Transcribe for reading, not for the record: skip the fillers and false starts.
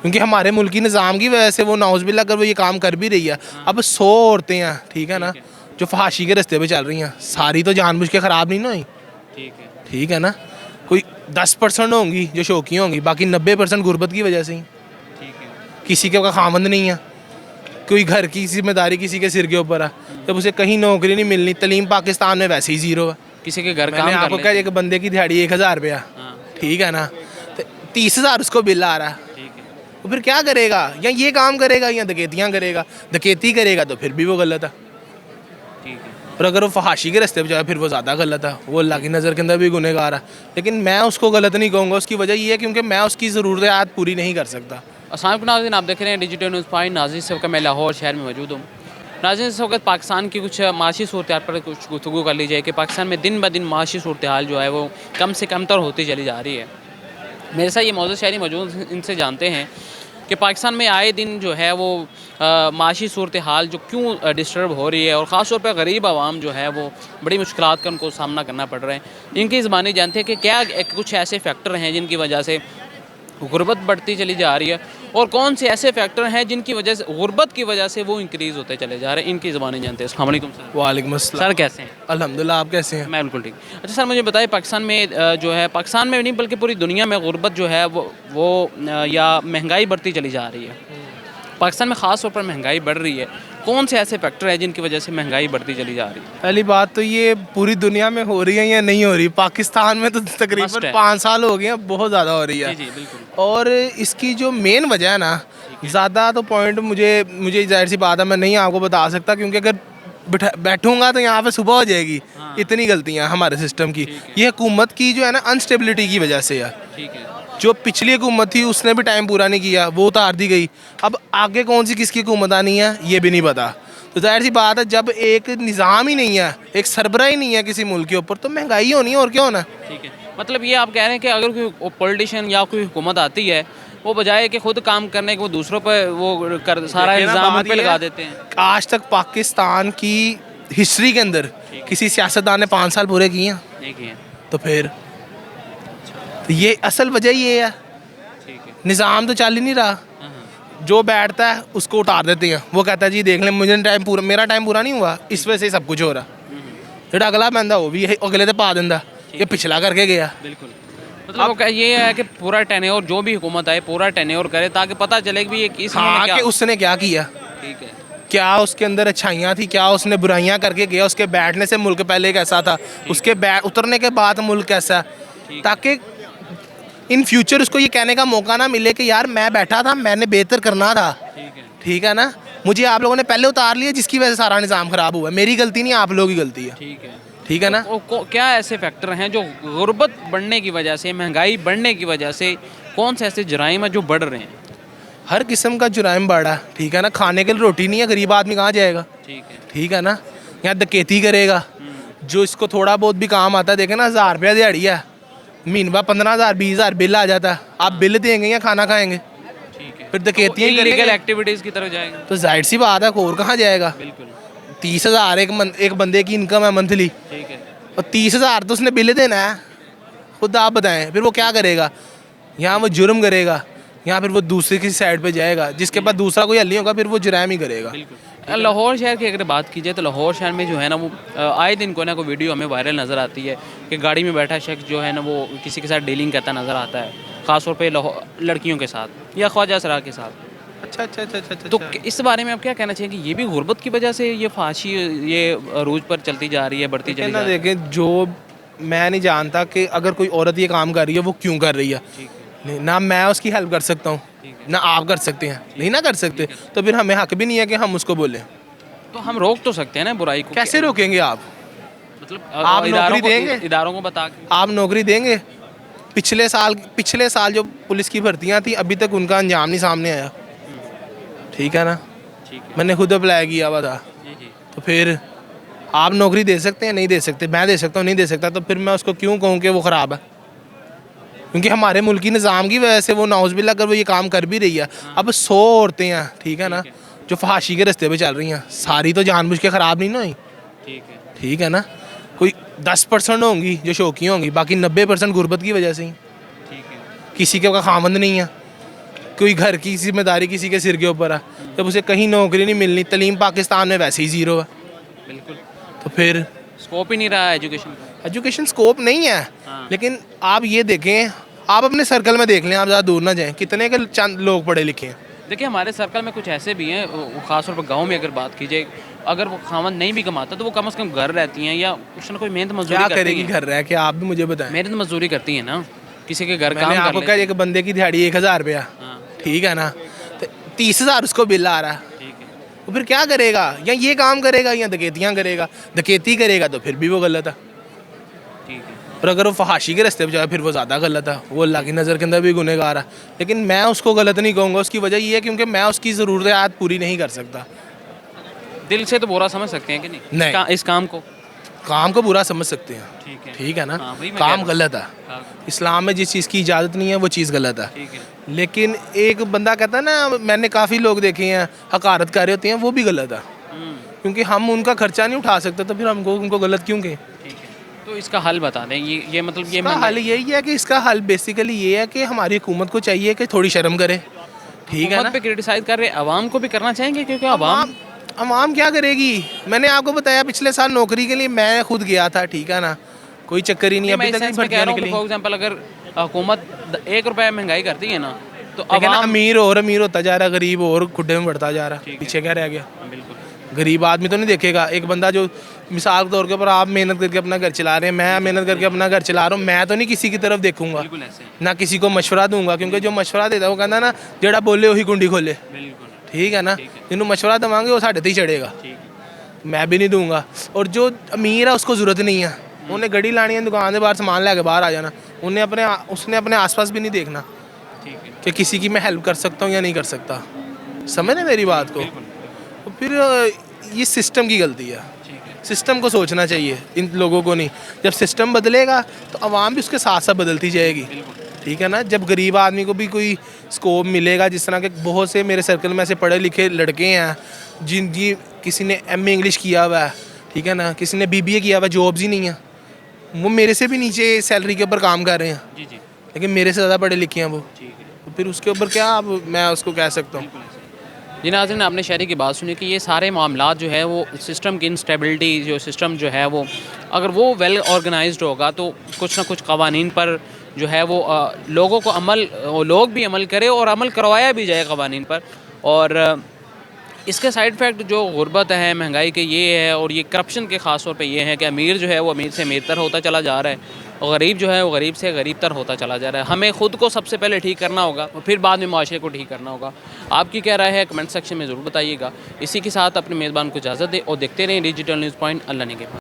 क्योंकि हमारे मुल्क की निज़ाम की वजह से वो नाउज़ुबिल्लाह अगर वो ये काम कर भी रही है। अब 100 औरतें हैं, ठीक है ना, जो फहाशी के रास्ते पे चल रही हैं, सारी तो जानबूझ के ख़राब नहीं ना हुई, ठीक है ना। कोई 10% होंगी जो शौकीन होंगी, बाकी 90% गुर्बत की वजह से ही। किसी के खामंद नहीं है, कोई घर की जिम्मेदारी किसी के सिर के ऊपर है, जब उसे कहीं नौकरी नहीं मिलनी, तलीम पाकिस्तान में वैसे ही ज़ीरो है। किसी के घर मैंने आपको कहा एक बंदे की दिहाड़ी 1000 रुपया, ठीक है ना, तो 30,000 उसको बिल आ रहा है, तो फिर क्या करेगा? या ये काम करेगा या डकैतियाँ करेगा। डकैती करेगा तो फिर भी वो गलत है, और अगर वो फहाशी के रास्ते पे जाए फिर वो ज़्यादा गलत है, वो अल्लाह की नज़र के अंदर भी गुनहगार है। लेकिन मैं उसको गलत नहीं कहूँगा, उसकी वजह ये है क्योंकि मैं उसकी ज़रूरियात पूरी नहीं कर सकता। अस्सलाम वालेकुम नाज़रीन, आप देख रहे हैं डिजिटल न्यूज़ पॉइंट। नाज़रीन इस वक्त मैं लाहौर शहर में मौजूद हूँ। नाज़रीन इस वक्त पाकिस्तान की कुछ माशी सूरत हाल पर कुछ गुफ्तगू कर ली जाए कि पाकिस्तान में दिन ब दिन माशी सूरत हाल जो है वो कम से कम तर होती चली जा रही है। मेरे साथ ये मौजूद शहरी मौजूद, इनसे जानते हैं कि पाकिस्तान में आए दिन जो है वो माशी सूरत हाल जो क्यों डिस्टर्ब हो रही है, और ख़ास तौर पर गरीब आवाम जो है वो बड़ी मुश्किलात का उनको सामना करना पड़ रहा है। इनकी ज़बानी जानते हैं कि क्या कुछ ऐसे फैक्टर हैं जिनकी वजह से गुर्बत बढ़ती चली जा रही है, और कौन से ऐसे फैक्टर हैं जिनकी वजह से गुर्बत की वजह से वो इंक्रीज़ होते चले जा रहे हैं। इनकी ज़बानी जानते हैं। अस्सलाम वालेकुम सर। वालेकुम अस्सलाम। सर कैसे हैं? अल्हम्दुलिल्लाह, आप कैसे हैं? मैं बिल्कुल ठीक। अच्छा सर, मुझे बताइए पाकिस्तान में जो है, पाकिस्तान में नहीं बल्कि पूरी दुनिया में गुर्बत जो है वो या महंगाई बढ़ती चली जा रही है। पाकिस्तान में ख़ास तौर पर महंगाई बढ़ रही है। कौन से ऐसे फैक्टर हैं जिनकी वजह से महंगाई बढ़ती चली जा रही है? पहली बात तो ये पूरी दुनिया में हो रही है या नहीं हो रही, पाकिस्तान में तो तकरीबन 5 साल हो गए हैं, बहुत ज़्यादा हो रही है। जी बिल्कुल। और इसकी जो मेन वजह है ना, ज़्यादा तो पॉइंट मुझे जाहिर सी बात है मैं नहीं आपको बता सकता, क्योंकि अगर बैठूंगा तो यहाँ पे सुबह हो जाएगी। इतनी गलतियाँ हमारे सिस्टम की, ये हुकूमत की जो है ना अनस्टेबिलिटी की वजह से है। ठीक है। जो पिछली हुकूमत थी उसने भी टाइम पूरा नहीं किया, वो उतार दी गई। अब आगे कौन सी किसकी हुकूमत आनी है ये भी नहीं पता। तो जाहिर सी बात है, जब एक निज़ाम ही नहीं है, एक सरबराह ही नहीं है किसी मुल्क के ऊपर, तो महंगाई होनी है, और क्या होना। ठीक है, मतलब ये आप कह रहे हैं कि अगर कोई पॉलिटिशियन या कोई हुकूमत आती है, वो बजाय कि खुद काम करने के वो दूसरों पर वो सारा इल्ज़ाम उन पे लगा देते हैं। आज तक पाकिस्तान की हिस्ट्री के अंदर किसी सियासतदान ने 5 साल पूरे किए हैं? नहीं किए। तो फिर तो ये असल वजह ये है, निज़ाम तो चल ही नहीं रहा। जो बैठता है उसको उतार देते हैं, वो कहता है जी देख लें मुझे मेरा टाइम पूरा नहीं हुआ, इस वजह से सब कुछ हो रहा। जो अगला बंदा वो भी अगले तो पा देंदा, ये पिछला करके गया। बिल्कुल, मतलब ये है कि पूरा टेन्योर जो भी हुकूमत आए पूरा टेन्योर करे, ताकि पता चले कि ये कि उसने क्या किया। ठीक है, क्या उसके अंदर अच्छाइयाँ थी, क्या उसने बुराइयाँ करके गया। उसके बैठने से मुल्क पहले कैसा था, उसके उतरने के बाद मुल्क कैसा, ताकि इन फ्यूचर उसको ये कहने का मौका ना मिले कि यार मैं बैठा था, मैंने बेहतर करना था। ठीक है ना, मुझे आप लोगों ने पहले उतार लिया, जिसकी वजह से सारा निज़ाम ख़राब हुआ। मेरी गलती नहीं, आप लोगों की गलती है। ठीक है ना। क्या ऐसे फैक्टर हैं जो गुर्बत बढ़ने की वजह से, महंगाई बढ़ने की वजह से, कौन से ऐसे जराइम है जो बढ़ रहे हैं? हर किस्म का जुराइम बढ़ा, ठीक है ना। खाने के लिए रोटी नहीं है, गरीब आदमी कहाँ जाएगा। ठीक है ना, यहाँ डकैती करेगा, जो इसको थोड़ा बहुत भी काम आता है। देखे ना, 1000 रुपया दिहाड़ी है, महीना 15,000 20,000 बिल आ जाता है। आप बिल देंगे या खाना खाएंगे? फिर डकैतियाँ इलीगल एक्टिविटीज़ की तरफ जाएंगे, तो जाहिर सी बात है और कहाँ जाएगा। 30,000 एक बंदे की इनकम है मंथली, और 30,000 तो उसने बिल देना है। खुद आप बताएं, फिर वो क्या करेगा? यहाँ वो जुर्म करेगा, या फिर वो दूसरे की साइड पे जाएगा, जिसके पास दूसरा कोई हल नहीं होगा, फिर वो जुराम ही करेगा। लाहौर शहर की अगर बात की जाए तो लाहौर शहर में जो है ना वो आए दिन कोई ना कोई वीडियो हमें वायरल नज़र आती है कि गाड़ी में बैठा शख्स जो है ना वो किसी के साथ डीलिंग करता नज़र आता है, ख़ासतौर पर लड़कियों के साथ या ख्वाजा सरा के साथ। अच्छा। तो इस बारे में आप क्या कहना चाहिए कि ये भी गुर्बत की वजह से ये फांसी ये रूज पर चलती जा रही है, बढ़ती चली जा रही है? देखें, जो मैं नहीं जानता कि अगर कोई औरत ये काम कर रही है वो क्यों कर रही है। ना मैं उसकी हेल्प कर सकता हूँ, ना आप कर सकते हैं, नहीं ना कर सकते। तो फिर हमें हक भी नहीं है कि हम उसको बोलें। तो हम रोक तो सकते हैं ना बुराई को। कैसे रोकेंगे आप? मतलब आप नौकरी देंगे, इदारों को बता के आप नौकरी देंगे? पिछले साल जो पुलिस की भर्तियां थी, अभी तक उनका अंजाम नहीं सामने आया। ठीक है ना, मैंने खुद अप्लाई किया हुआ था। तो फिर आप नौकरी दे सकते हैं, नहीं दे सकते। मैं दे सकता हूँ, नहीं दे सकता। तो फिर मैं उसको क्यों कहूँ कि वो ख़राब है? क्योंकि हमारे मुल्क की निज़ाम की वजह से वो नाउज़ुबिल्लाह अगर वो ये काम कर भी रही है। अब 100 औरतें हैं, ठीक है ना, जो फहाशी के रास्ते पे चल रही हैं, सारी तो जानबूझ के ख़राब नहीं ना हुई। ठीक है ना, कोई 10% होंगी जो शौकीन होंगी, बाकी 90% गुर्बत की वजह से ही। किसी के खामंद नहीं है, कोई घर की जिम्मेदारी किसी के सिर के ऊपर है, जब उसे कहीं नौकरी नहीं मिलनी, तलीम पाकिस्तान में वैसे ही ज़ीरो है, बिल्कुल तो फिर स्कोप ही नहीं रहा है एजुकेशन का। एजुकेशन स्कोप नहीं है। हाँ। लेकिन आप ये देखें, आप अपने सर्कल में देख लें, आप ज़्यादा दूर ना जाएं, कितने के चंद लोग पढ़े लिखे हैं। देखिए हमारे सर्कल में कुछ ऐसे भी हैं, ख़ासतौर पर गांव में अगर बात की जाए, अगर वो खामन नहीं भी कमाता तो वो कम से कम घर रहती हैं या कुछ ना कोई मेहनत मजदूरी क्या करती करेगी हैं। घर रह के, आप भी मुझे बताएं। मेहनत मजदूरी करती है ना, किसी के घर मैंने काम कर आपको लेती कहा हैं। एक बंदे की दिहाड़ी 1000 रुपया, हाँ, ठीक है ना, तो 30,000 उसको बिल आ रहा है, ठीक है। तो फिर क्या करेगा? या ये काम करेगा या डकैतियाँ करेगा? डकैती करेगा तो फिर भी वो गलत है, ठीक है। और अगर वो फहाशी के रास्ते पर जाए फिर वो ज़्यादा गलत है, वो अल्लाह की नज़र के अंदर भी गुनहगार है। लेकिन मैं उसको गलत नहीं कहूँगा, उसकी वजह ये है क्योंकि मैं उसकी ज़रूरत पूरी नहीं कर सकता। दिल से तो बुरा समझ सकते हैं कि नहीं, नहीं। इस काम को। काम को बुरा समझ सकते हैं, ठीक है, ठीक है ना, हाँ, वही मैं काम कह रहा गलत है। हाँ, इस्लाम में जिस चीज़ की इजाज़त नहीं है वो चीज़ गलत है। ठीक है। लेकिन एक बंदा कहता है ना, मैंने काफ़ी लोग देखे हैं हकारत कर रहे होते हैं, वो भी गलत है, क्योंकि हम उनका खर्चा नहीं उठा सकते, तो फिर हमको उनको गलत क्यों कहें? ठीक है। तो इसका हल बता दें, ये मतलब ये इसका हल यही है कि इसका हल बेसिकली ये है कि हमारी हुकूमत को चाहिए कि थोड़ी शर्म करे, ठीक है ना। पे क्रिटिसाइज कर रहे आवाम को भी करना चाहेंगे, क्योंकि आवाम अवाम क्या करेगी? मैंने आपको बताया पिछले साल नौकरी के लिए मैं खुद गया था, ठीक है ना, कोई चक्कर ही नहीं, अभी तक नहीं भर्तियाँ निकली। फॉर एग्जांपल अगर हुकूमत 1 रुपया महंगाई करती है ना, तो लेकिन आवाम अमीर और अमीर होता जा रहा है, गरीब और खुड्डे में बढ़ता जा रहा है, पीछे क्या रह गया? बिल्कुल गरीब आदमी तो नहीं देखेगा। एक बंदा जो मिसाल के तौर के ऊपर आप मेहनत करके अपना घर चला रहे हैं, मैं मेहनत करके अपना घर चला रहा हूँ, मैं तो नहीं किसी की तरफ देखूंगा, बिल्कुल ऐसे, ना किसी को मशवरा दूंगा, क्योंकि जो मशवरा देता है वो कहता है ना, जेड़ा बोले वही कुंडी खोले, बिल्कुल ठीक है ना। जिन्होंने मशवरा देवांगे वो साढ़े ते ही चढ़ेगा, ठीक है, मैं भी नहीं दूंगा। और जो अमीर है उसको ज़रूरत नहीं है, उन्हें गड्डी लानी है, दुकान के बाहर सामान लेके बाहर आ जाना, उसने अपने आसपास भी नहीं देखना ठीक है, कि किसी की मैं हेल्प कर सकता हूँ या नहीं कर सकता। समझ रहे मेरी बात को? तो फिर ये सिस्टम की गलती है, ठीक है, सिस्टम को सोचना चाहिए, इन लोगों को नहीं। जब सिस्टम बदलेगा तो आवाम भी उसके साथ साथ बदलती जाएगी, ठीक है ना। जब गरीब आदमी को भी कोई स्कोप मिलेगा, जिस तरह के बहुत से मेरे सर्कल में ऐसे पढ़े लिखे लड़के हैं जिनकी किसी ने MA इंग्लिश किया हुआ है, ठीक है ना, किसी ने BBA किया हुआ है, जॉब्स ही नहीं है, वो मेरे से भी नीचे सैलरी के ऊपर काम कर रहे हैं, जी जी, लेकिन मेरे से ज़्यादा पढ़े लिखे हैं वो, ठीक है। तो फिर उसके ऊपर क्या अब मैं उसको कह सकता हूँ। जी नाज़रीन, आपने शहरी की बात सुनी कि ये सारे मामलात जो है वो सिस्टम की इंस्टेबिलिटी, जो सिस्टम जो है वो अगर वो वेल ऑर्गेनाइज्ड होगा तो कुछ ना कुछ कवानीन पर जो है वो लोगों को लोग भी अमल करें और अमल करवाया भी जाए कवानीन पर। और इसके साइड इफ़ेक्ट जो गुर्बत है, महंगाई के ये है, और ये करप्शन के ख़ास तौर पे ये है कि अमीर जो है वो अमीर से अमीरतर होता चला जा रहा है और गरीब जो है वो गरीब से गरीबतर होता चला जा रहा है। हमें ख़ुद को सबसे पहले ठीक करना होगा और फिर बाद में माशरे को ठीक करना होगा। आपकी क्या राय है कमेंट सेक्शन में ज़रूर बताइएगा। इसी के साथ अपने मेज़बान को इजाज़त दें और देखते रहें डिजिटल न्यूज़ पॉइंट। अल्लाह ने के